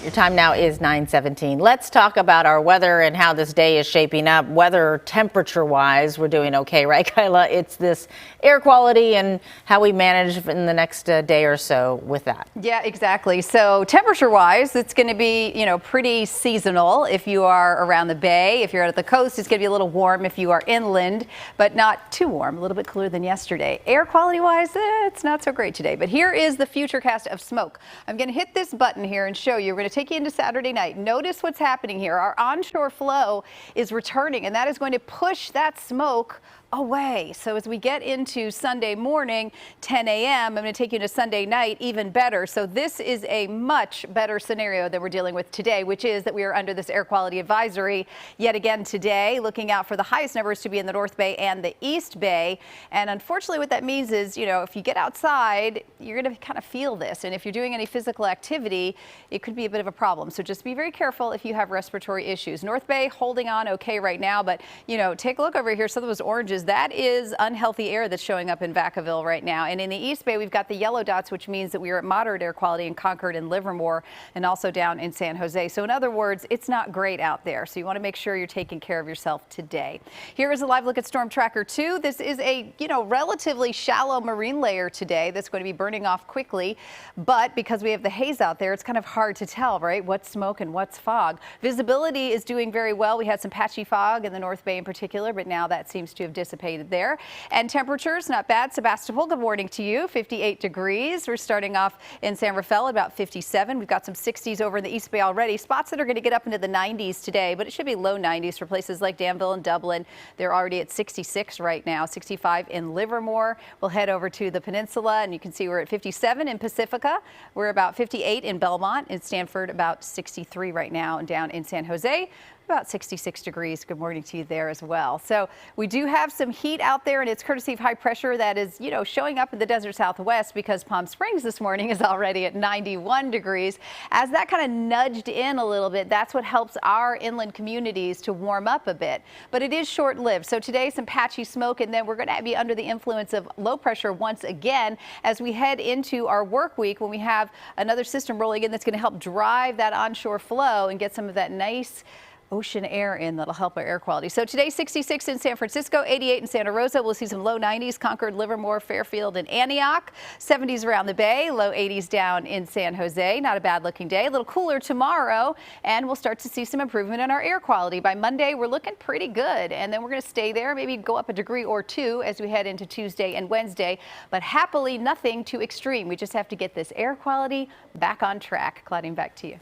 Your time now is 9:17. Let's talk about our weather and how this day is shaping up. Weather temperature wise, we're doing okay, right, Kyla? It's this air quality and how we manage in the next day or so with that. Yeah, exactly. So temperature wise, it's going to be, pretty seasonal if you are around the bay. If you're out at the coast, it's going to be a little warm if you are inland, but not too warm, a little bit cooler than yesterday. Air quality wise, it's not so great today. But here is the futurecast of smoke. I'm going to hit this button here and show you. We're going to take you into Saturday night. Notice what's happening here. Our onshore flow is returning, and that is going to push that smoke away. So as we get into Sunday morning, 10 a.m., I'm going to take you to Sunday night, even better. So this is a much better scenario that we're dealing with today, which is that we are under this air quality advisory yet again today, looking out for the highest numbers to be in the North Bay and the East Bay. And unfortunately, what that means is, if you get outside, you're going to kind of feel this. And if you're doing any physical activity, it could be a bit of a problem. So just be very careful if you have respiratory issues. North Bay holding on okay right now, but, take a look over here. Some of those oranges, that is unhealthy air that's showing up in Vacaville right now. And in the East Bay, we've got the yellow dots, which means that we are at moderate air quality in Concord and Livermore, and also down in San Jose. So in other words, it's not great out there. So you want to make sure you're taking care of yourself today. Here is a live look at Storm Tracker 2. This is a, relatively shallow marine layer today that's going to be burning off quickly. But because we have the haze out there, it's kind of hard to tell, right? What's smoke and what's fog. Visibility is doing very well. We had some patchy fog in the North Bay in particular, but now that seems to have dissipated there. And temperatures, not bad. Sebastopol, good morning to you. 58 degrees. We're starting off in San Rafael about 57. We've got some 60s over in the East Bay already. Spots that are going to get up into the 90s today, but it should be low 90s for places like Danville and Dublin. They're already at 66 right now, 65 in Livermore. We'll head over to the peninsula, and you can see we're at 57 in Pacifica. We're about 58 in Belmont. In Stanford, about 63 right now, and down in San Jose, about 66 degrees. Good morning to you there as well. So we do have some heat out there, and it's courtesy of high pressure that is, showing up in the desert Southwest, because Palm Springs this morning is already at 91 degrees. As that kind of nudged in a little bit, that's what helps our inland communities to warm up a bit. But it is short-lived. So today, some patchy smoke, and then we're going to be under the influence of low pressure once again as we head into our work week, when we have another system rolling in that's going to help drive that onshore flow and get some of that nice ocean air in that'll help our air quality. So today, 66 in San Francisco, 88 in Santa Rosa. We'll see some low 90s, Concord, Livermore, Fairfield, and Antioch. 70s around the bay, low 80s down in San Jose. Not a bad looking day. A little cooler tomorrow, and we'll start to see some improvement in our air quality. By Monday, we're looking pretty good, and then we're going to stay there, maybe go up a degree or two as we head into Tuesday and Wednesday. But happily, nothing too extreme. We just have to get this air quality back on track. Claudine, back to you.